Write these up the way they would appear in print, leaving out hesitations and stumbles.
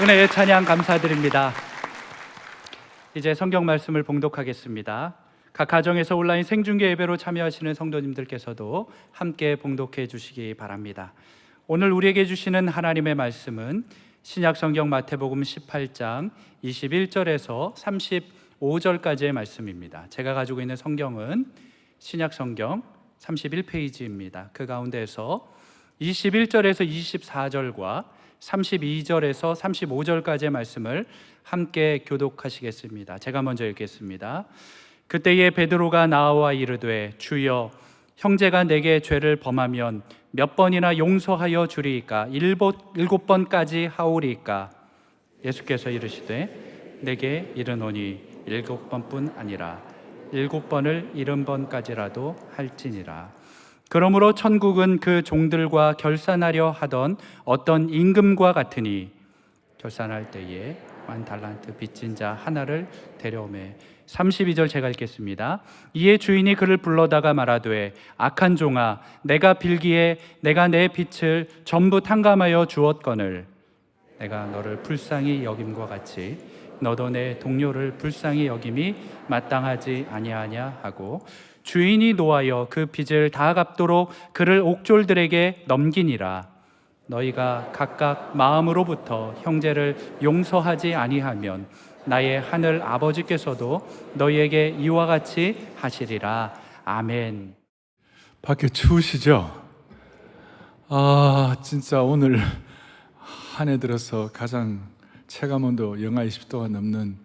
은혜의 찬양 감사드립니다. 이제 성경 말씀을 봉독하겠습니다. 각 가정에서 온라인 생중계 예배로 참여하시는 성도님들께서도 함께 봉독해 주시기 바랍니다. 오늘 우리에게 주시는 하나님의 말씀은 신약 성경 마태복음 18장 21절에서 35절까지의 말씀입니다. 제가 가지고 있는 성경은 신약 성경 31페이지입니다. 그 가운데에서 21절에서 24절과 32절에서 35절까지의 말씀을 함께 교독하시겠습니다. 제가 먼저 읽겠습니다. 그때에 베드로가 나와 이르되 주여 형제가 내게 죄를 범하면 몇 번이나 용서하여 주리이까? 일곱 번까지 하오리이까? 예수께서 이르시되 내게 이르노니 7번뿐 아니라 7번을 70번까지라도 할지니라. 그러므로 천국은 그 종들과 결산하려 하던 어떤 임금과 같으니 결산할 때에 1달란트 빚진 자 하나를 데려오매. 32절 제가 읽겠습니다. 이에 주인이 그를 불러다가 말하되 악한 종아, 내가 빌기에 내가 내 빚을 전부 탕감하여 주었거늘 내가 너를 불쌍히 여김과 같이 너도 내 동료를 불쌍히 여김이 마땅하지 아니하냐 하고 주인이 노하여 그 빚을 다 갚도록 그를 옥졸들에게 넘기니라. 너희가 각각 마음으로부터 형제를 용서하지 아니하면 나의 하늘 아버지께서도 너희에게 이와 같이 하시리라. 아멘. 밖에 추우시죠? 진짜 오늘 한 해 들어서 가장 체감온도 영하 20도가 넘는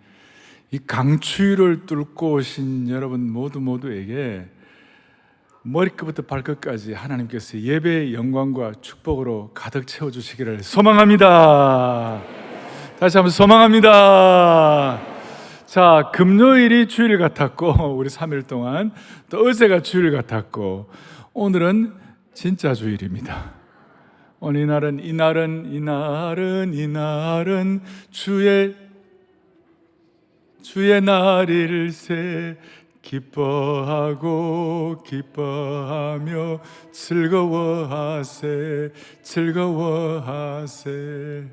이 강추위를 뚫고 오신 여러분 모두에게 머리끝부터 발끝까지 하나님께서 예배의 영광과 축복으로 가득 채워주시기를 소망합니다. 다시 한번 소망합니다. 자, 금요일이 주일 같았고 우리 3일 동안 또 어제가 주일 같았고 오늘은 진짜 주일입니다. 오늘 이날은 주의 날일세. 기뻐하고 기뻐하며 즐거워하세.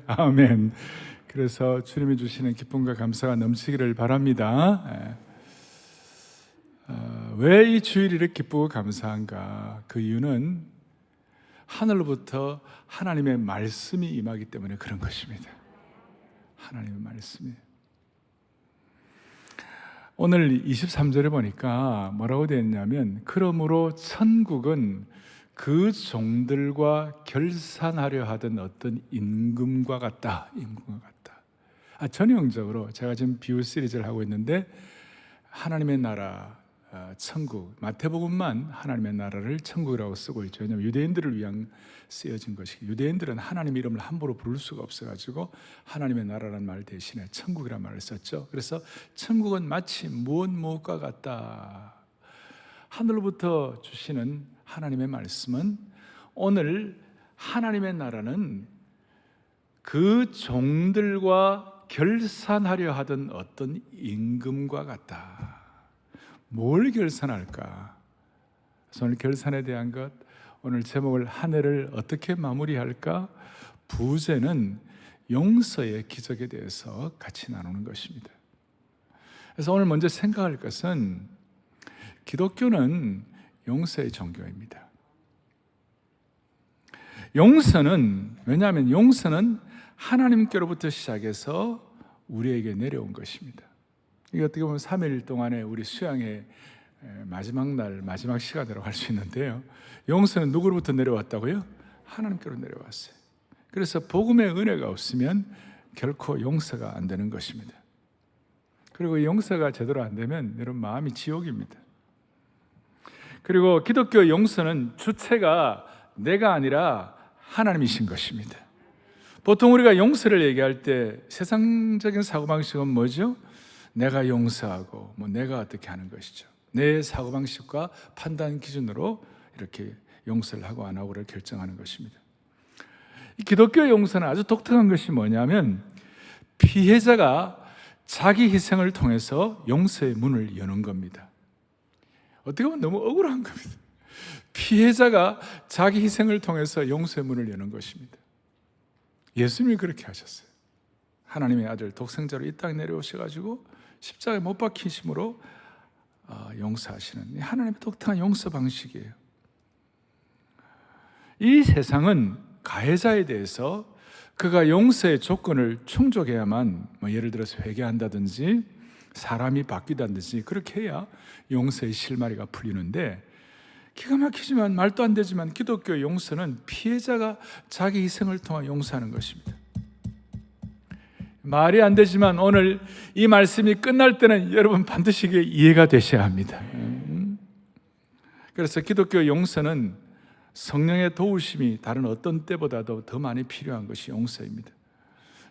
아멘. 그래서 주님이 주시는 기쁨과 감사가 넘치기를 바랍니다. 왜 이 주일이 이렇게 기쁘고 감사한가? 그 이유는 하늘로부터 하나님의 말씀이 임하기 때문에 그런 것입니다. 하나님의 말씀이. 오늘 23절에 보니까 뭐라고 되어 있냐면 그러므로 천국은 그 종들과 결산하려 하던 어떤 임금과 같다. 전형적으로 제가 지금 비유 시리즈를 하고 있는데 하나님의 나라, 천국, 마태복음만 하나님의 나라를 천국이라고 쓰고 있죠. 왜냐하면 유대인들을 위한 쓰여진 것이기, 유대인들은 하나님 이름을 함부로 부를 수가 없어가지고 하나님의 나라라는 말 대신에 천국이라는 말을 썼죠. 그래서 천국은 마치 무엇과 같다. 하늘로부터 주시는 하나님의 말씀은 오늘 하나님의 나라는 그 종들과 결산하려 하던 어떤 임금과 같다. 뭘 결산할까? 그래서 오늘 결산에 대한 것, 오늘 제목을 한 해를 어떻게 마무리할까? 부제는 용서의 기적에 대해서 같이 나누는 것입니다. 그래서 오늘 먼저 생각할 것은 기독교는 용서의 종교입니다. 용서는, 왜냐하면 용서는 하나님께로부터 시작해서 우리에게 내려온 것입니다. 이게 어떻게 보면 3일 동안의 우리 수양의 마지막 날, 마지막 시간이라고 할 수 있는데요. 용서는 누구로부터 내려왔다고요? 하나님께로 내려왔어요. 그래서 복음의 은혜가 없으면 결코 용서가 안 되는 것입니다. 그리고 용서가 제대로 안 되면 여러분 마음이 지옥입니다. 그리고 기독교 용서는 주체가 내가 아니라 하나님이신 것입니다. 보통 우리가 용서를 얘기할 때 세상적인 사고방식은 뭐죠? 내가 용서하고 내가 어떻게 하는 것이죠. 내 사고방식과 판단 기준으로 이렇게 용서를 하고 안 하고를 결정하는 것입니다. 이 기독교 용서는 아주 독특한 것이 뭐냐면 피해자가 자기 희생을 통해서 용서의 문을 여는 겁니다. 어떻게 보면 너무 억울한 겁니다. 피해자가 자기 희생을 통해서 용서의 문을 여는 것입니다. 예수님이 그렇게 하셨어요. 하나님의 아들 독생자로 이 땅에 내려오셔가지고 십자가에 못 박히심으로 용서하시는 하나님의 독특한 용서 방식이에요. 이 세상은 가해자에 대해서 그가 용서의 조건을 충족해야만, 예를 들어서 회개한다든지 사람이 바뀌다든지 그렇게 해야 용서의 실마리가 풀리는데, 기가 막히지만 말도 안 되지만 기독교 용서는 피해자가 자기 희생을 통해 용서하는 것입니다. 말이 안 되지만 오늘 이 말씀이 끝날 때는 여러분 반드시 이게 이해가 되셔야 합니다. 그래서 기독교 용서는 성령의 도우심이 다른 어떤 때보다도 더 많이 필요한 것이 용서입니다.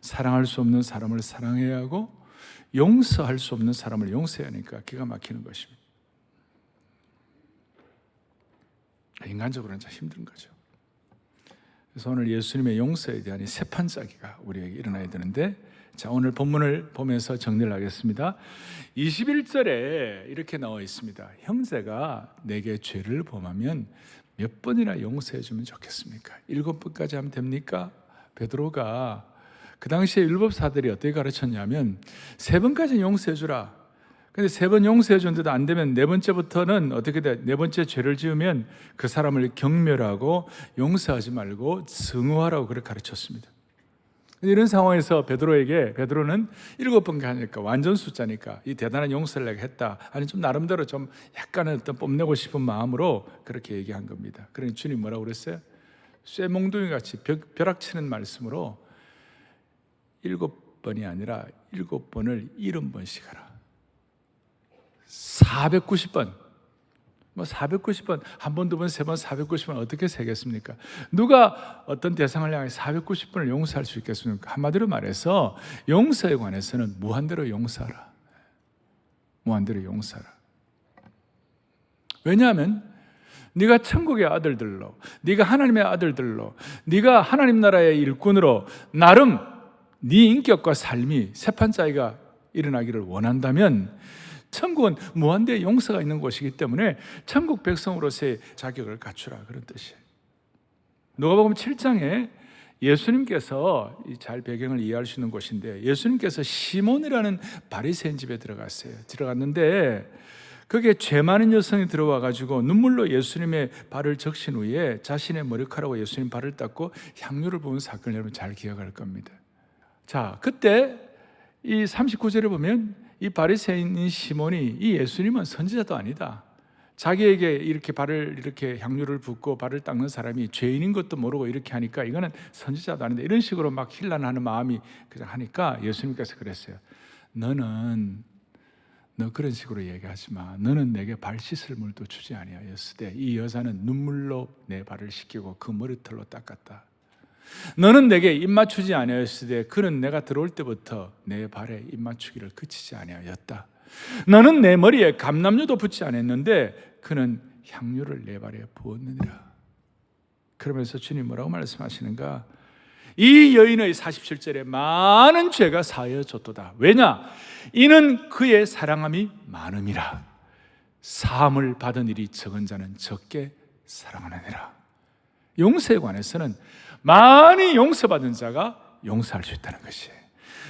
사랑할 수 없는 사람을 사랑해야 하고 용서할 수 없는 사람을 용서해야 하니까 기가 막히는 것입니다. 인간적으로는 참 힘든 거죠. 그래서 오늘 예수님의 용서에 대한 이 세판짜기가 우리에게 일어나야 되는데, 자, 오늘 본문을 보면서 정리를 하겠습니다. 21절에 이렇게 나와 있습니다. 형제가 내게 죄를 범하면 몇 번이나 용서해 주면 좋겠습니까? 7번까지 하면 됩니까? 베드로가 그 당시에 율법사들이 어떻게 가르쳤냐면 3번까지 용서해 주라. 근데 3번 용서해 줬는데도 안 되면 4번째부터는 어떻게 돼? 4번째 죄를 지으면 그 사람을 경멸하고 용서하지 말고 증오하라고 그렇게 가르쳤습니다. 이런 상황에서 베드로는 7번 가니까 완전 숫자니까 이 대단한 용서를 내가 했다. 아니 좀 나름대로 좀 약간의 어떤 뽐내고 싶은 마음으로 그렇게 얘기한 겁니다. 그러니 주님 뭐라고 그랬어요? 쇠몽둥이 같이 벼락치는 말씀으로 7번이 아니라 7번을 70번씩 하라. 490번. 490번, 한 번, 두 번, 세 번, 490번 어떻게 세겠습니까? 누가 어떤 대상을 향해 490번을 용서할 수 있겠습니까? 한마디로 말해서 용서에 관해서는 무한대로 용서하라. 무한대로 용서하라. 왜냐하면 네가 천국의 아들들로, 네가 하나님의 아들들로, 네가 하나님 나라의 일꾼으로 나름 네 인격과 삶이 세판짜기가 일어나기를 원한다면 천국은 무한대의 용서가 있는 곳이기 때문에 천국 백성으로서의 자격을 갖추라, 그런 뜻이에요. 누가복음 7장에 예수님께서 잘 배경을 이해할 수 있는 곳인데, 예수님께서 시몬이라는 바리새인 집에 들어갔는데 거기에 죄 많은 여성이 들어와 가지고 눈물로 예수님의 발을 적신 후에 자신의 머리카락으로 예수님 발을 닦고 향유를 부은 사건을 여러분 잘 기억할 겁니다. 자, 그때 이 39절에 보면 이 바리새인인 시몬이 이 예수님은 선지자도 아니다, 자기에게 이렇게 발을 이렇게 향유를 붓고 발을 닦는 사람이 죄인인 것도 모르고 이렇게 하니까 이거는 선지자도 아닌데, 이런 식으로 막 힐난하는 마음이 그냥 하니까 예수님께서 그랬어요. 너 그런 식으로 얘기하지 마. 너는 내게 발 씻을 물도 주지 아니하였으되 이 여자는 눈물로 내 발을 씻기고 그 머리털로 닦았다. 너는 내게 입 맞추지 아니하였으되 그는 내가 들어올 때부터 내 발에 입 맞추기를 그치지 아니하였다. 너는 내 머리에 감람류도 붓지 않았는데 그는 향유를 내 발에 부었느니라. 그러면서 주님 뭐라고 말씀하시는가? 이 여인의 47절에 많은 죄가 사하여졌도다. 왜냐? 이는 그의 사랑함이 많음이라. 사함을 받은 일이 적은 자는 적게 사랑하느니라. 용서에 관해서는 많이 용서받은 자가 용서할 수 있다는 것이에요.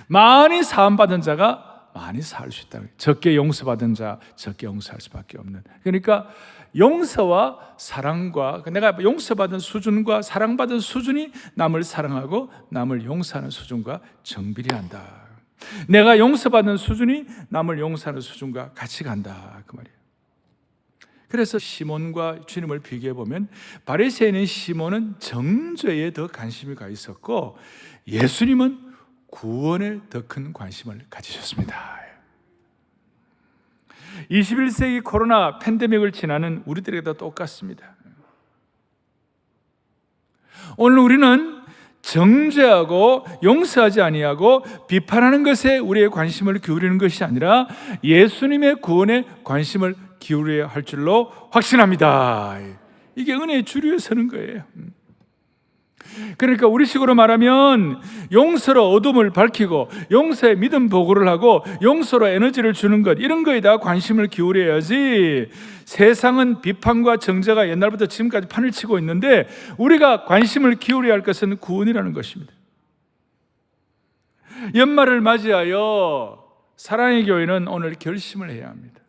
많이 사함받은 자가 많이 사할 수 있다는 거예요. 적게 용서받은 자 적게 용서할 수밖에 없는. 그러니까 용서와 사랑과, 내가 용서받은 수준과 사랑받은 수준이 남을 사랑하고 남을 용서하는 수준과 정비례한다. 내가 용서받는 수준이 남을 용서하는 수준과 같이 간다, 그 말이에요. 그래서 시몬과 주님을 비교해 보면 바리새인인 시몬은 정죄에 더 관심이 가 있었고 예수님은 구원에 더 큰 관심을 가지셨습니다. 21세기 코로나 팬데믹을 지나는 우리들에게도 똑같습니다. 오늘 우리는 정죄하고 용서하지 아니하고 비판하는 것에 우리의 관심을 기울이는 것이 아니라 예수님의 구원에 관심을 기울여야 할 줄로 확신합니다. 이게 은혜의 주류에 서는 거예요. 그러니까 우리식으로 말하면 용서로 어둠을 밝히고 용서의 믿음 보고를 하고 용서로 에너지를 주는 것, 이런 거에다 관심을 기울여야지. 세상은 비판과 정죄가 옛날부터 지금까지 판을 치고 있는데 우리가 관심을 기울여야 할 것은 구원이라는 것입니다. 연말을 맞이하여 사랑의 교회는 오늘 결심을 해야 합니다.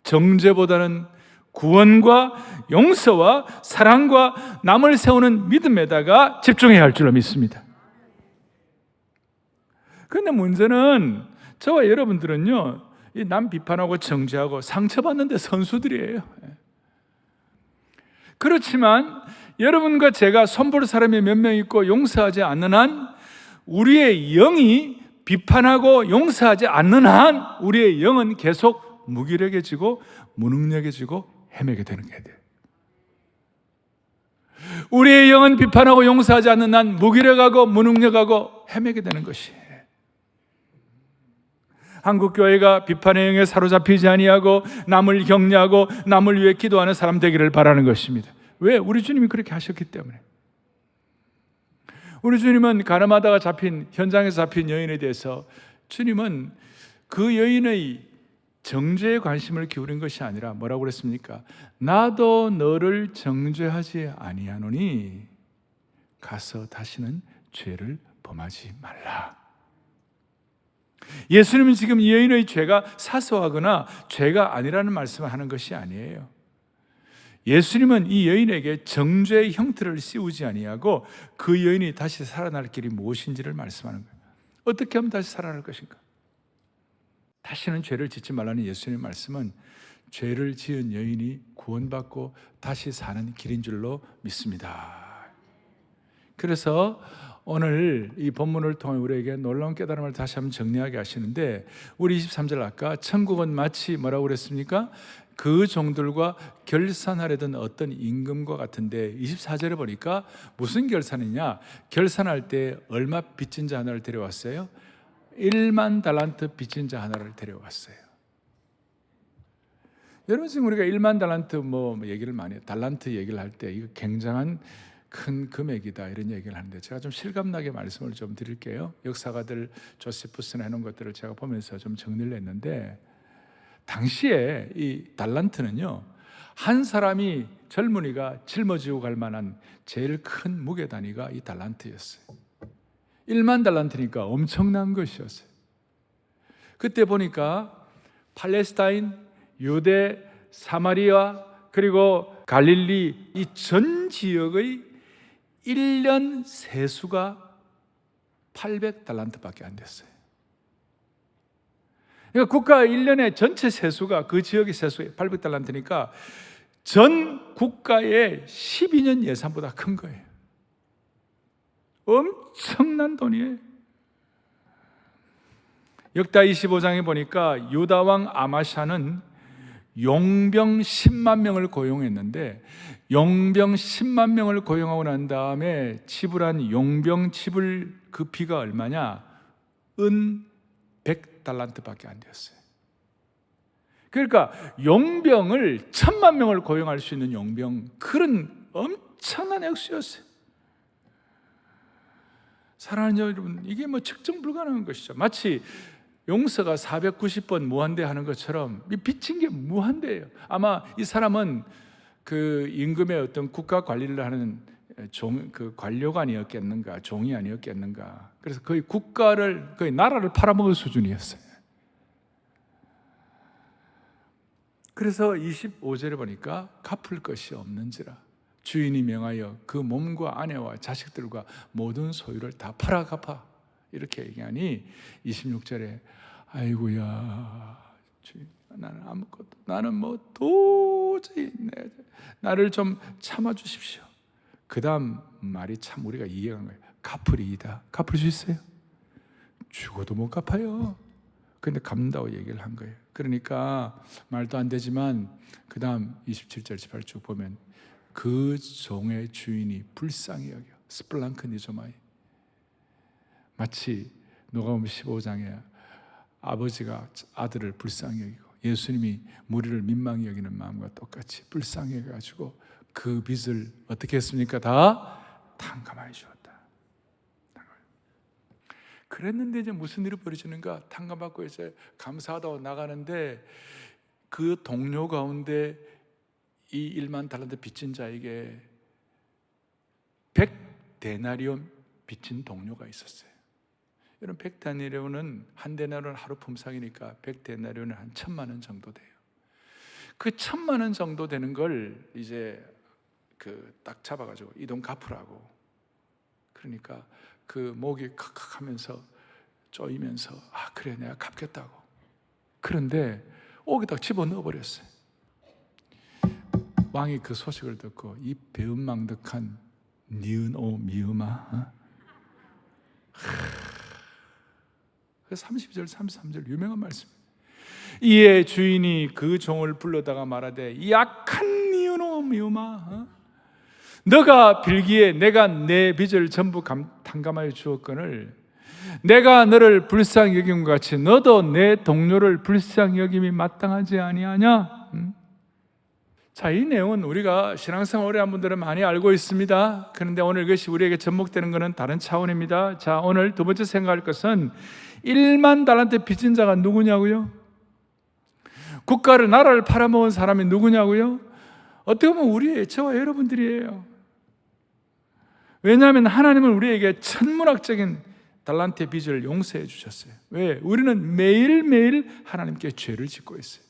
정죄보다는 구원과 용서와 사랑과 남을 세우는 믿음에다가 집중해야 할 줄로 믿습니다. 그런데 문제는 저와 여러분들은요, 이 남 비판하고 정죄하고 상처받는 데 선수들이에요. 그렇지만 여러분과 제가 손볼 사람이 몇 명 있고 용서하지 않는 한, 우리의 영이 비판하고 용서하지 않는 한 우리의 영은 계속 무기력해지고 무능력해지고 헤매게 되는 게 돼요. 우리의 영은 비판하고 용서하지 않는 한 무기력하고 무능력하고 헤매게 되는 것이에요. 한국 교회가 비판의 영에 사로잡히지 아니하고 남을 격려하고 남을 위해 기도하는 사람 되기를 바라는 것입니다. 왜? 우리 주님이 그렇게 하셨기 때문에. 우리 주님은 가늠하다가 현장에서 잡힌 여인에 대해서 주님은 그 여인의 정죄에 관심을 기울인 것이 아니라 뭐라고 그랬습니까? 나도 너를 정죄하지 아니하노니 가서 다시는 죄를 범하지 말라. 예수님은 지금 이 여인의 죄가 사소하거나 죄가 아니라는 말씀을 하는 것이 아니에요. 예수님은 이 여인에게 정죄의 형태를 씌우지 아니하고 그 여인이 다시 살아날 길이 무엇인지를 말씀하는 거예요. 어떻게 하면 다시 살아날 것인가? 다시는 죄를 짓지 말라는 예수님의 말씀은 죄를 지은 여인이 구원받고 다시 사는 길인 줄로 믿습니다. 그래서 오늘 이 본문을 통해 우리에게 놀라운 깨달음을 다시 한번 정리하게 하시는데, 우리 23절 아까 천국은 마치 뭐라고 그랬습니까? 그 종들과 결산하려던 어떤 임금과 같은데, 24절에 보니까 무슨 결산이냐? 결산할 때 얼마 빚진 자 하나를 데려왔어요? 1만 달란트 빚진 자 하나를 데려왔어요. 여러분, 지금 우리가 1만 달란트 얘기를 많이 해요. 달란트 얘기를 할 때 이거 굉장한 큰 금액이다 이런 얘기를 하는데, 제가 좀 실감나게 말씀을 좀 드릴게요. 역사가들 조세푸스나 해놓은 것들을 제가 보면서 좀 정리를 했는데, 당시에 이 달란트는요, 한 사람이 젊은이가 짊어지고 갈 만한 제일 큰 무게 단위가 이 달란트였어요. 1만 달란트니까 엄청난 것이었어요. 그때 보니까 팔레스타인, 유대, 사마리아 그리고 갈릴리 이 전 지역의 1년 세수가 800달란트밖에 안 됐어요. 그러니까 국가 1년의 전체 세수가, 그 지역의 세수가 800달란트니까 전 국가의 12년 예산보다 큰 거예요. 엄청난 돈이에요. 역다 25장에 보니까 유다 왕 아마샤는 용병 10만 명을 고용했는데, 용병 10만 명을 고용하고 난 다음에 지불한 용병 지불 그 비가 얼마냐? 은 100달란트밖에 안 되었어요. 그러니까 용병을 1000만 명을 고용할 수 있는 용병, 그런 엄청난 액수였어요. 사랑하는 여러분, 이게 측정 불가능한 것이죠. 마치 용서가 490번 무한대 하는 것처럼 빚진 게 무한대예요. 아마 이 사람은 그 임금의 어떤 국가 관리를 하는 그 관료관이었겠는가, 종이 아니었겠는가. 그래서 거의 국가를, 거의 나라를 팔아먹을 수준이었어요. 그래서 25절에 보니까 갚을 것이 없는지라 주인이 명하여 그 몸과 아내와 자식들과 모든 소유를 다 팔아 갚아, 이렇게 얘기하니 26절에 아이고야 주인, 나는 아무것도, 나는 도저히 나를 좀 참아 주십시오. 그 다음 말이 참 우리가 이해한 거예요. 갚으리이다. 갚을 수 있어요? 죽어도 못 갚아요. 근데 갚는다고 얘기를 한 거예요. 그러니까 말도 안 되지만 그 다음 27절 18절 보면 그 종의 주인이 불쌍히 여겨, 스플랑크니조마이, 마치 누가복음 15장에 아버지가 아들을 불쌍히 여기고 예수님이 무리를 민망히 여기는 마음과 똑같이 불쌍히 여겨가지고 그 빚을 어떻게 했습니까? 다 탕감하여 주었다. 그랬는데 이제 무슨 일이 벌어지는가? 탕감받고 이제 감사하다고 나가는데 그 동료 가운데 이 1만 달란트 빚진 자에게 100데나리온 빚진 동료가 있었어요. 이런 100데나리온은 한 데나리온 하루 품삯이니까 100데나리온은 한 1,000만 원 정도 돼요. 그 1,000만 원 정도 되는 걸 이제 딱 잡아가지고 이 돈 갚으라고. 그러니까 그 목이 칵칵 하면서 쪼이면서 그래 내가 갚겠다고. 그런데 옥에 딱 집어넣어 버렸어요. 왕이 그 소식을 듣고 이 배은망덕한 니은오 미음아. 그 30절 33절 유명한 말씀. 이에 주인이 그 종을 불러다가 말하되 이 악한 니은오 미음아, 너가 빌기에 내가 내 빚을 전부 탕감하여 주었거늘 내가 너를 불쌍히 여김과 같이 너도 내 동료를 불쌍히 여김이 마땅하지 아니하냐? 자, 이 내용은 우리가 신앙생활 오래 한 분들은 많이 알고 있습니다. 그런데 오늘 이것이 우리에게 접목되는 것은 다른 차원입니다. 자, 오늘 두 번째 생각할 것은 1만 달란트 빚진 자가 누구냐고요? 국가를 나라를 팔아먹은 사람이 누구냐고요? 어떻게 보면 저와 여러분들이에요. 왜냐하면 하나님은 우리에게 천문학적인 달란트의 빚을 용서해 주셨어요. 왜? 우리는 매일매일 하나님께 죄를 짓고 있어요.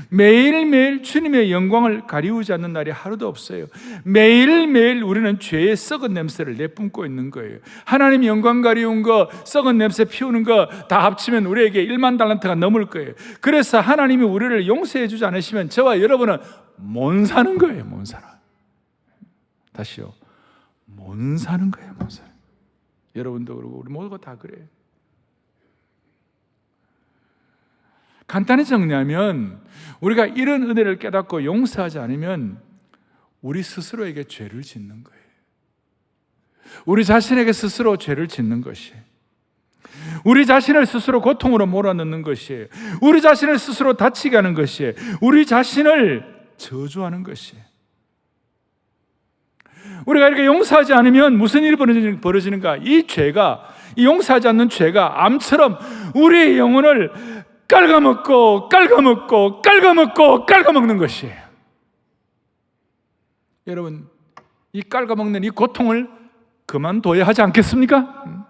매일매일 주님의 영광을 가리우지 않는 날이 하루도 없어요. 매일매일 우리는 죄의 썩은 냄새를 내뿜고 있는 거예요. 하나님 영광 가리운 거, 썩은 냄새 피우는 거 다 합치면 우리에게 1만 달란트가 넘을 거예요. 그래서 하나님이 우리를 용서해 주지 않으시면 저와 여러분은 못 사는 거예요. 못 살아. 다시요. 못 사는 거예요. 못 살아. 여러분도 그러고 우리 모두가 다 그래요. 간단히 정리하면 우리가 이런 은혜를 깨닫고 용서하지 않으면 우리 스스로에게 죄를 짓는 거예요. 우리 자신에게 스스로 죄를 짓는 것이에요. 우리 자신을 스스로 고통으로 몰아넣는 것이에요. 우리 자신을 스스로 다치게 하는 것이에요. 우리 자신을 저주하는 것이에요. 우리가 이렇게 용서하지 않으면 무슨 일이 벌어지는가? 이 용서하지 않는 죄가 암처럼 우리의 영혼을 깔아먹는 것이에요. 여러분, 이 깔아먹는 이 고통을 그만둬야 하지 않겠습니까?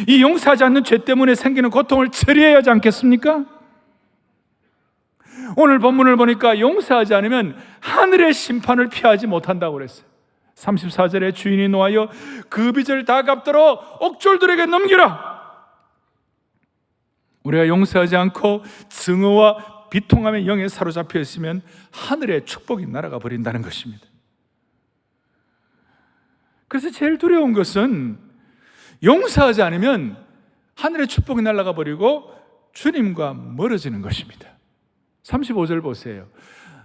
이 용서하지 않는 죄 때문에 생기는 고통을 처리해야 하지 않겠습니까? 오늘 본문을 보니까 용서하지 않으면 하늘의 심판을 피하지 못한다고 그랬어요. 34절에 주인이 노하여 그 빚을 다 갚도록 옥졸들에게 넘기라. 우리가 용서하지 않고 증오와 비통함의 영에 사로잡혀 있으면 하늘의 축복이 날아가 버린다는 것입니다. 그래서 제일 두려운 것은 용서하지 않으면 하늘의 축복이 날아가 버리고 주님과 멀어지는 것입니다. 35절 보세요.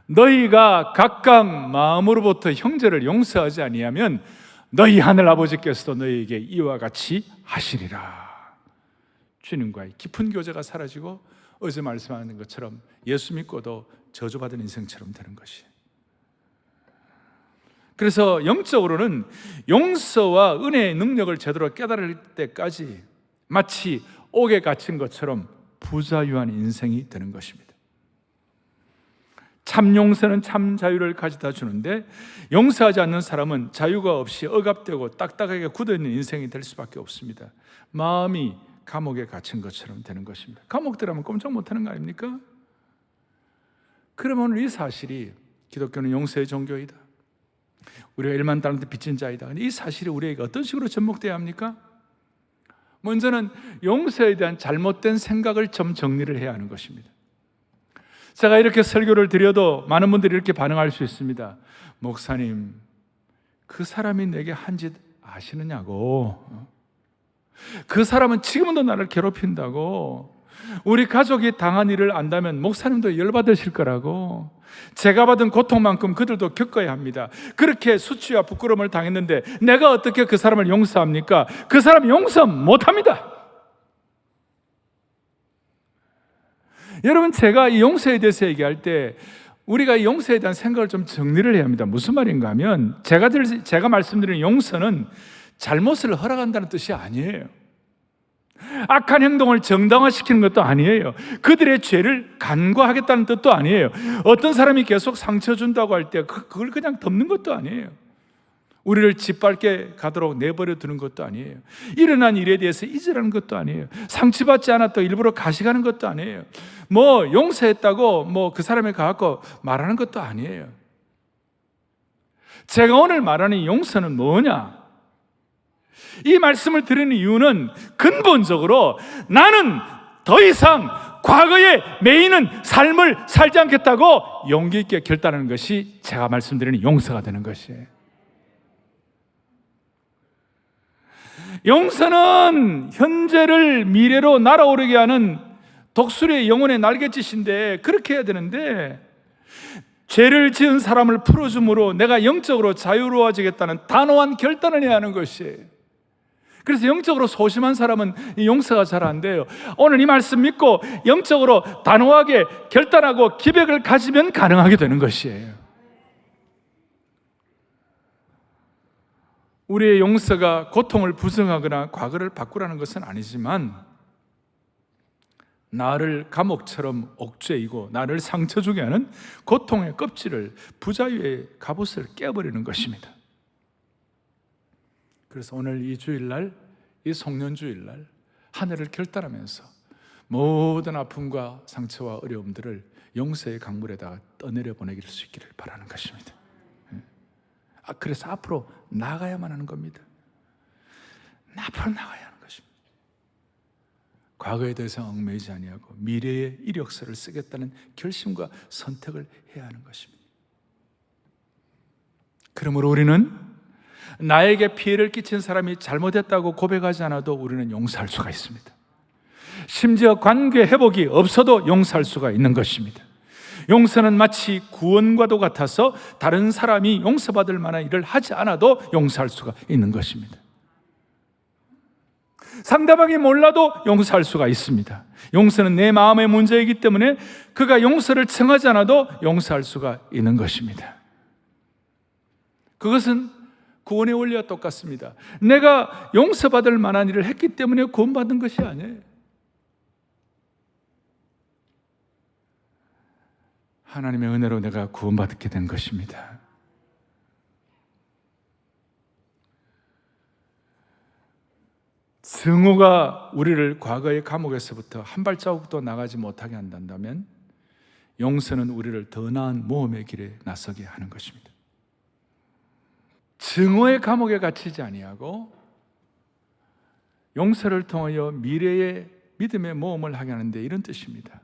너희가 각각 마음으로부터 형제를 용서하지 아니하면 너희 하늘 아버지께서도 너희에게 이와 같이 하시리라. 주님과의 깊은 교제가 사라지고 어제 말씀하는 것처럼 예수 믿고도 저주받은 인생처럼 되는 것이에요. 그래서 영적으로는 용서와 은혜의 능력을 제대로 깨달을 때까지 마치 옥에 갇힌 것처럼 부자유한 인생이 되는 것입니다. 참 용서는 참 자유를 가져다 주는데 용서하지 않는 사람은 자유가 없이 억압되고 딱딱하게 굳어있는 인생이 될 수밖에 없습니다. 마음이 감옥에 갇힌 것처럼 되는 것입니다. 감옥 들어가면 꼼짝 못하는 거 아닙니까? 그러면 오늘 이 사실이 기독교는 용서의 종교이다, 우리가 1만 달란트 빚진 자이다, 이 사실이 우리에게 어떤 식으로 접목되어야 합니까? 먼저는 용서에 대한 잘못된 생각을 좀 정리를 해야 하는 것입니다. 제가 이렇게 설교를 드려도 많은 분들이 이렇게 반응할 수 있습니다. 목사님, 그 사람이 내게 한 짓 아시느냐고, 그 사람은 지금도 나를 괴롭힌다고, 우리 가족이 당한 일을 안다면 목사님도 열받으실 거라고, 제가 받은 고통만큼 그들도 겪어야 합니다. 그렇게 수치와 부끄러움을 당했는데 내가 어떻게 그 사람을 용서합니까? 그 사람 용서 못합니다. 여러분, 제가 이 용서에 대해서 얘기할 때 우리가 이 용서에 대한 생각을 좀 정리를 해야 합니다. 무슨 말인가 하면 제가 말씀드리는 용서는 잘못을 허락한다는 뜻이 아니에요. 악한 행동을 정당화시키는 것도 아니에요. 그들의 죄를 간과하겠다는 뜻도 아니에요. 어떤 사람이 계속 상처 준다고 할 때 그걸 그냥 덮는 것도 아니에요. 우리를 짓밟게 가도록 내버려 두는 것도 아니에요. 일어난 일에 대해서 잊으라는 것도 아니에요. 상처받지 않았다고 일부러 가식하는 것도 아니에요. 뭐 용서했다고 뭐 그 사람에 가갖고 말하는 것도 아니에요. 제가 오늘 말하는 용서는 뭐냐? 이 말씀을 드리는 이유는 근본적으로 나는 더 이상 과거에 매이는 삶을 살지 않겠다고 용기 있게 결단하는 것이 제가 말씀드리는 용서가 되는 것이에요. 용서는 현재를 미래로 날아오르게 하는 독수리의 영혼의 날갯짓인데 그렇게 해야 되는데 죄를 지은 사람을 풀어줌으로 내가 영적으로 자유로워지겠다는 단호한 결단을 해야 하는 것이에요. 그래서 영적으로 소심한 사람은 이 용서가 잘 안 돼요. 오늘 이 말씀 믿고 영적으로 단호하게 결단하고 기백을 가지면 가능하게 되는 것이에요. 우리의 용서가 고통을 부정하거나 과거를 바꾸라는 것은 아니지만 나를 감옥처럼 옥죄이고 나를 상처 주게 하는 고통의 껍질을 부자유의 갑옷을 깨버리는 것입니다. 그래서 오늘 이 주일날, 이 송년주일날 하늘을 결단하면서 모든 아픔과 상처와 어려움들을 용서의 강물에다가 떠내려 보내길 수 있기를 바라는 것입니다. 그래서 앞으로 나가야만 하는 겁니다. 앞으로 나가야 하는 것입니다. 과거에 대해서 얽매이지 아니하고 미래의 이력서를 쓰겠다는 결심과 선택을 해야 하는 것입니다. 그러므로 우리는 나에게 피해를 끼친 사람이 잘못했다고 고백하지 않아도 우리는 용서할 수가 있습니다. 심지어 관계 회복이 없어도 용서할 수가 있는 것입니다. 용서는 마치 구원과도 같아서 다른 사람이 용서받을 만한 일을 하지 않아도 용서할 수가 있는 것입니다. 상대방이 몰라도 용서할 수가 있습니다. 용서는 내 마음의 문제이기 때문에 그가 용서를 청하지 않아도 용서할 수가 있는 것입니다. 그것은 구원의 원리와 똑같습니다. 내가 용서받을 만한 일을 했기 때문에 구원받은 것이 아니에요. 하나님의 은혜로 내가 구원받게 된 것입니다. 증오가 우리를 과거의 감옥에서부터 한 발자국도 나가지 못하게 한다면 용서는 우리를 더 나은 모험의 길에 나서게 하는 것입니다. 증오의 감옥에 갇히지 아니하고 용서를 통하여 미래의 믿음의 모험을 하게 하는데 이런 뜻입니다.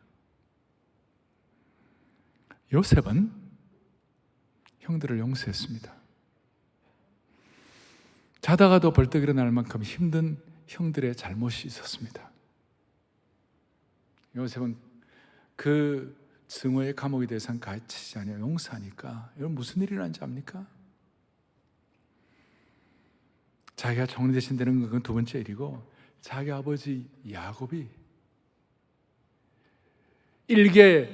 요셉은 형들을 용서했습니다. 자다가도 벌떡 일어날 만큼 힘든 형들의 잘못이 있었습니다. 요셉은 그 증오의 감옥에 대해서는 갇히지 않아요. 용서하니까. 여러분 무슨 일이 일어난지 압니까? 자기가 종이 대신 되는 건 두 번째 일이고 자기 아버지 야곱이 일개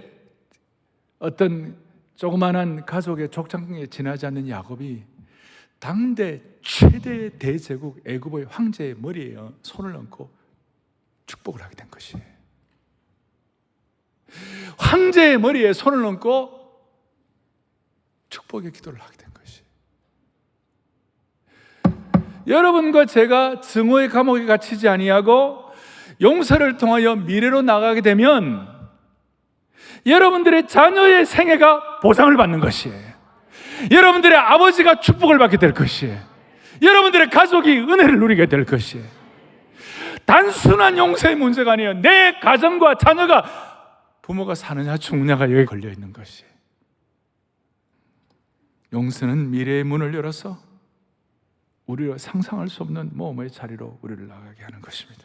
어떤 조그마한 가족의 족장에 지나지 않는 야곱이 당대 최대 대제국 애굽의 황제의 머리에 손을 얹고 축복을 하게 된 것이에요. 황제의 머리에 손을 얹고 축복의 기도를 하게 된 것이에요. 여러분과 제가 증오의 감옥에 갇히지 아니하고 용서를 통하여 미래로 나가게 되면 여러분들의 자녀의 생애가 보상을 받는 것이에요. 여러분들의 아버지가 축복을 받게 될 것이에요. 여러분들의 가족이 은혜를 누리게 될 것이에요. 단순한 용서의 문제가 아니에요. 내 가정과 자녀가 부모가 사느냐 죽느냐가 여기 걸려 있는 것이에요. 용서는 미래의 문을 열어서 우리가 상상할 수 없는 모험의 자리로 우리를 나가게 하는 것입니다.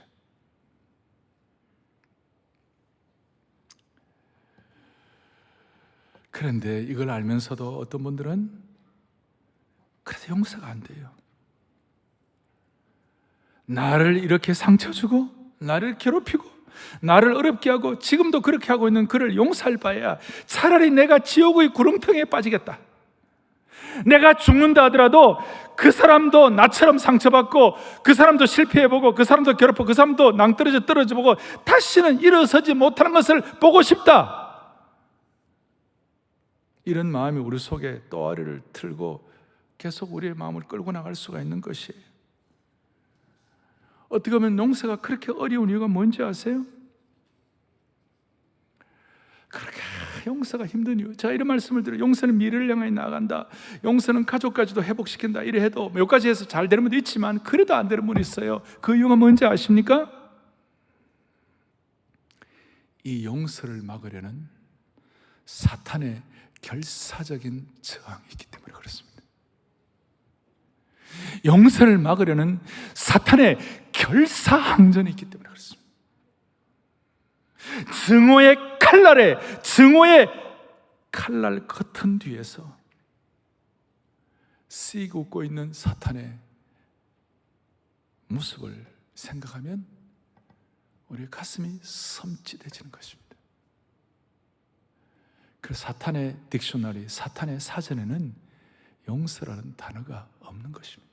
그런데 이걸 알면서도 어떤 분들은 그래도 용서가 안 돼요. 나를 이렇게 상처 주고 나를 괴롭히고 나를 어렵게 하고 지금도 그렇게 하고 있는 그를 용서할 바에야 차라리 내가 지옥의 구렁텅이에 빠지겠다. 내가 죽는다 하더라도 그 사람도 나처럼 상처받고 그 사람도 실패해보고 그 사람도 괴롭고 그 사람도 낭떠러져 떨어져보고 다시는 일어서지 못하는 것을 보고 싶다. 이런 마음이 우리 속에 또아리를 틀고 계속 우리의 마음을 끌고 나갈 수가 있는 것이에요. 어떻게 보면 용서가 그렇게 어려운 이유가 뭔지 아세요? 그렇게 용서가 힘든 이유. 제가 이런 말씀을 드려요. 용서는 미래를 향해 나아간다. 용서는 가족까지도 회복시킨다. 이래 해도 몇 가지 해서 잘 되는 분도 있지만 그래도 안 되는 분이 있어요. 그 이유가 뭔지 아십니까? 이 용서를 막으려는 사탄의 결사적인 저항이 있기 때문에 그렇습니다. 용서를 막으려는 사탄의 결사항전이 있기 때문에 그렇습니다. 증오의 칼날 커튼 뒤에서 씩 웃고 있는 사탄의 모습을 생각하면 우리의 가슴이 섬찟해지는 것입니다. 그래서 사탄의 딕셔너리, 사탄의 사전에는 용서라는 단어가 없는 것입니다.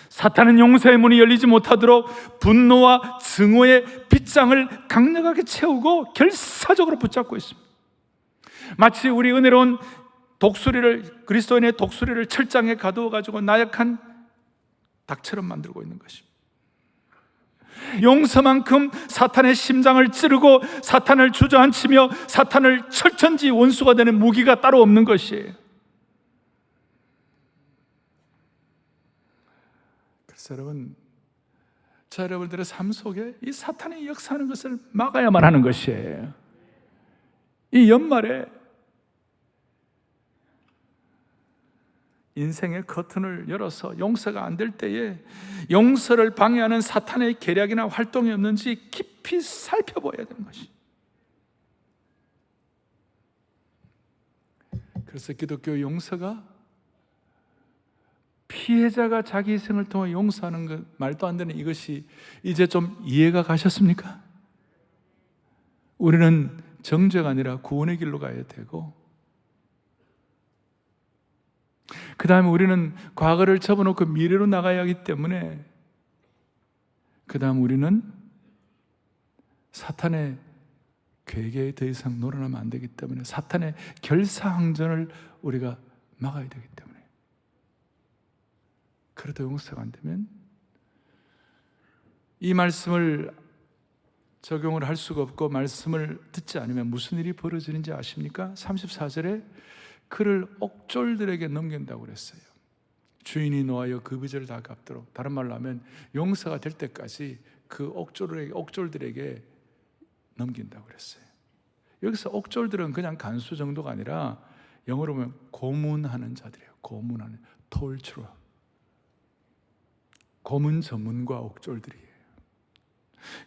사탄은 용서의 문이 열리지 못하도록 분노와 증오의 빗장을 강력하게 채우고 결사적으로 붙잡고 있습니다. 마치 우리 은혜로운 독수리를, 그리스도인의 독수리를 철장에 가두어 가지고 나약한 닭처럼 만들고 있는 것입니다. 용서만큼 사탄의 심장을 찌르고 사탄을 주저앉히며 사탄을 철천지 원수가 되는 무기가 따로 없는 것이에요. 그래서 여러분, 저 여러분들의 삶 속에 이 사탄이 역사하는 것을 막아야만 하는 것이에요. 이 연말에 인생의 커튼을 열어서 용서가 안 될 때에 용서를 방해하는 사탄의 계략이나 활동이 없는지 깊이 살펴봐야 되는 것이. 그래서 기독교 용서가 피해자가 자기 희생을 통해 용서하는 것, 말도 안 되는 이것이 이제 좀 이해가 가셨습니까? 우리는 정죄가 아니라 구원의 길로 가야 되고, 그 다음에 우리는 과거를 접어놓고 미래로 나가야 하기 때문에, 그 다음 우리는 사탄의 괴계에 더 이상 놀아나면 안 되기 때문에 사탄의 결사항전을 우리가 막아야 되기 때문에, 그래도 용서가 안 되면 이 말씀을 적용을 할 수가 없고 말씀을 듣지 않으면 무슨 일이 벌어지는지 아십니까? 34절에 그를 옥졸들에게 넘긴다고 그랬어요. 주인이 노하여 그 빚을 다 갚도록, 다른 말로 하면 용서가 될 때까지 그 옥졸들에게 넘긴다고 그랬어요. 여기서 옥졸들은 그냥 간수 정도가 아니라 영어로 보면 고문하는 자들이에요. 고문하는, torture. 고문 전문가 옥졸들이에요.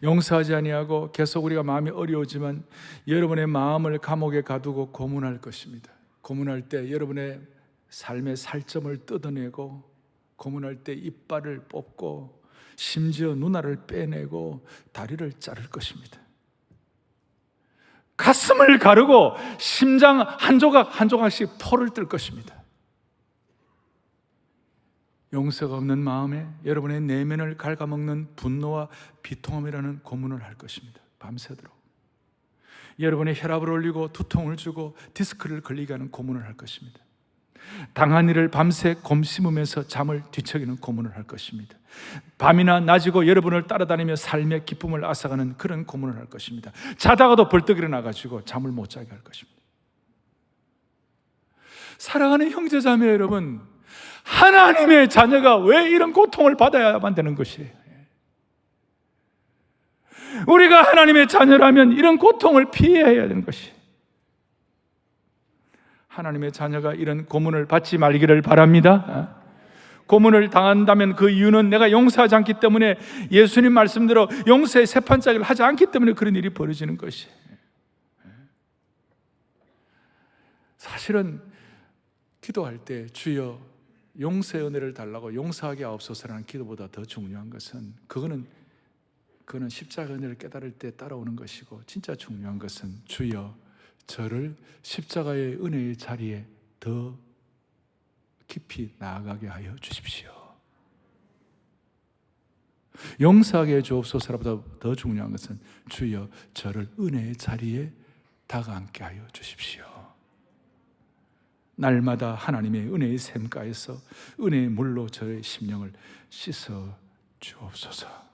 용서하지 아니하고 계속 우리가 마음이 어려우지만 여러분의 마음을 감옥에 가두고 고문할 것입니다. 고문할 때 여러분의 삶의 살점을 뜯어내고, 고문할 때 이빨을 뽑고, 심지어 눈알을 빼내고 다리를 자를 것입니다. 가슴을 가르고 심장 한 조각 한 조각씩 포를 뜰 것입니다. 용서가 없는 마음에 여러분의 내면을 갉아먹는 분노와 비통함이라는 고문을 할 것입니다. 밤새도록 여러분의 혈압을 올리고 두통을 주고 디스크를 걸리게 하는 고문을 할 것입니다. 당한 일을 밤새 곰씹으면서 잠을 뒤척이는 고문을 할 것입니다. 밤이나 낮이고 여러분을 따라다니며 삶의 기쁨을 앗아가는 그런 고문을 할 것입니다. 자다가도 벌떡 일어나가지고 잠을 못 자게 할 것입니다. 사랑하는 형제자매 여러분, 하나님의 자녀가 왜 이런 고통을 받아야만 되는 것이에요? 우리가 하나님의 자녀라면 이런 고통을 피해야 되는 것이에요. 하나님의 자녀가 이런 고문을 받지 말기를 바랍니다. 고문을 당한다면 그 이유는 내가 용서하지 않기 때문에, 예수님 말씀대로 용서의 세판짜기를 하지 않기 때문에 그런 일이 벌어지는 것이에요. 사실은 기도할 때 주여 용서의 은혜를 달라고 용서하게 하옵소서라는 기도보다 더 중요한 것은, 그거는 십자가 은혜를 깨달을 때 따라오는 것이고, 진짜 중요한 것은 주여 저를 십자가의 은혜의 자리에 더 깊이 나아가게 하여 주십시오. 용서하게 해 주옵소서보다 더 중요한 것은 주여 저를 은혜의 자리에 다가앉게 하여 주십시오. 날마다 하나님의 은혜의 샘가에서 은혜의 물로 저의 심령을 씻어 주옵소서.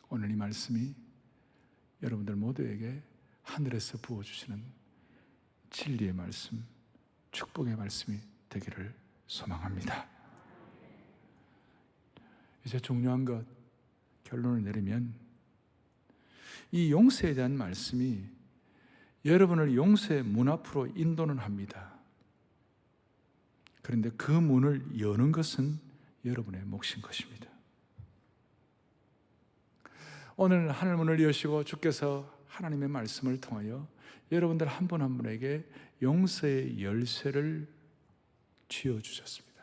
오늘 이 말씀이 여러분들 모두에게 하늘에서 부어주시는 진리의 말씀, 축복의 말씀이 되기를 소망합니다. 이제 중요한 것, 결론을 내리면 이 용서에 대한 말씀이 여러분을 용서의 문 앞으로 인도는 합니다. 그런데 그 문을 여는 것은 여러분의 몫인 것입니다. 오늘 하늘문을 여시고 주께서 하나님의 말씀을 통하여 여러분들 한 분 한 분에게 용서의 열쇠를 쥐어주셨습니다.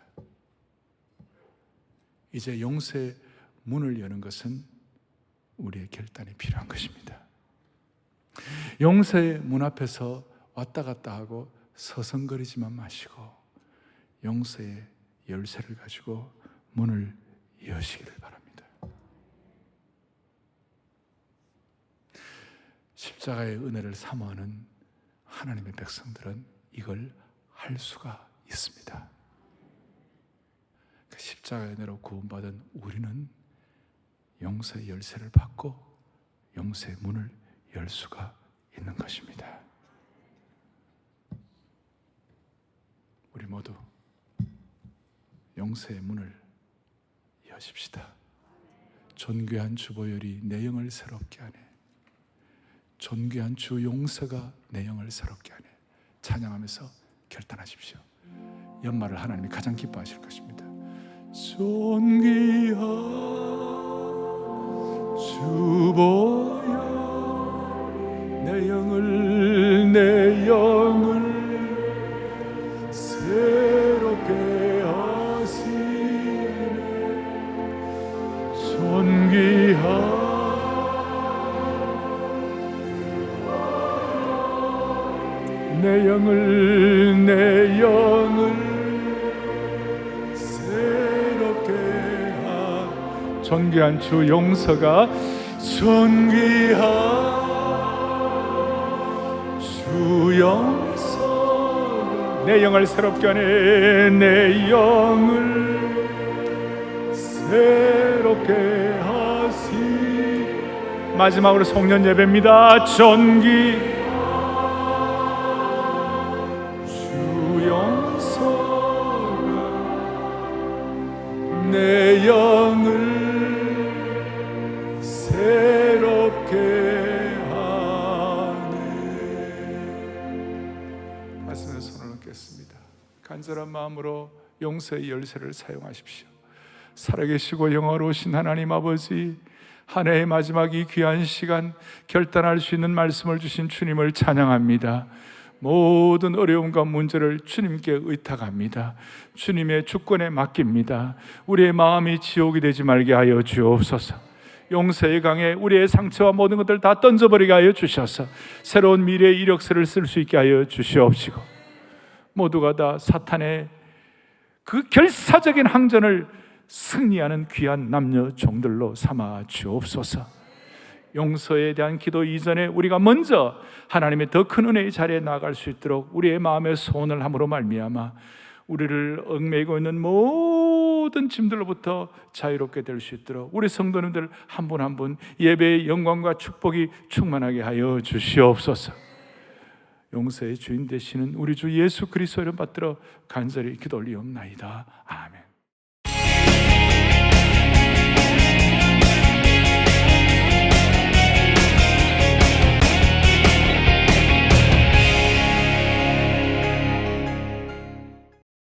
이제 용서의 문을 여는 것은 우리의 결단이 필요한 것입니다. 용서의 문 앞에서 왔다 갔다 하고 서성거리지만 마시고 용서의 열쇠를 가지고 문을 여시기를 바랍니다. 십자가의 은혜를 사모하는 하나님의 백성들은 이걸 할 수가 있습니다. 그 십자가의 은혜로 구원받은 우리는 용서의 열쇠를 받고 용서의 문을 열 수가 있는 것입니다. 우리 모두 용서의 문을 여십시다. 존귀한 주보혈이 내 영을 새롭게 하네. 존귀한 주 용서가 내 영을 새롭게 하네. 찬양하면서 결단하십시오. 연말을 하나님이 가장 기뻐하실 것입니다. 존귀한 주보혈 내 영을 새롭게 하시네. 존귀한 내 영을 새롭게 하. 존귀한 주 용서가 존귀한 주 용서 내 영을 새롭게 하네. 내 영을 새롭게 하시. 마지막으로 송년 예배입니다. 존귀 내 영을 새롭게 하네. 가슴에 손을 얹겠습니다. 간절한 마음으로 용서의 열쇠를 사용하십시오. 살아계시고 영화로우신 하나님 아버지, 한 해의 마지막 이 귀한 시간 결단할 수 있는 말씀을 주신 주님을 찬양합니다. 모든 어려움과 문제를 주님께 의탁합니다. 주님의 주권에 맡깁니다. 우리의 마음이 지옥이 되지 말게 하여 주옵소서. 용서의 강에 우리의 상처와 모든 것들 다 던져버리게 하여 주셔서 새로운 미래의 이력서를 쓸 수 있게 하여 주시옵시고, 모두가 다 사탄의 그 결사적인 항전을 승리하는 귀한 남녀 종들로 삼아 주옵소서. 용서에 대한 기도 이전에 우리가 먼저 하나님의 더 큰 은혜의 자리에 나아갈 수 있도록 우리의 마음의 소원을 함으로 말미암아 우리를 얽매이고 있는 모든 짐들로부터 자유롭게 될 수 있도록 우리 성도님들 한 분 한 분 예배의 영광과 축복이 충만하게 하여 주시옵소서. 용서의 주인 되시는 우리 주 예수 그리스도 이름 받들어 간절히 기도 올리옵나이다. 아멘.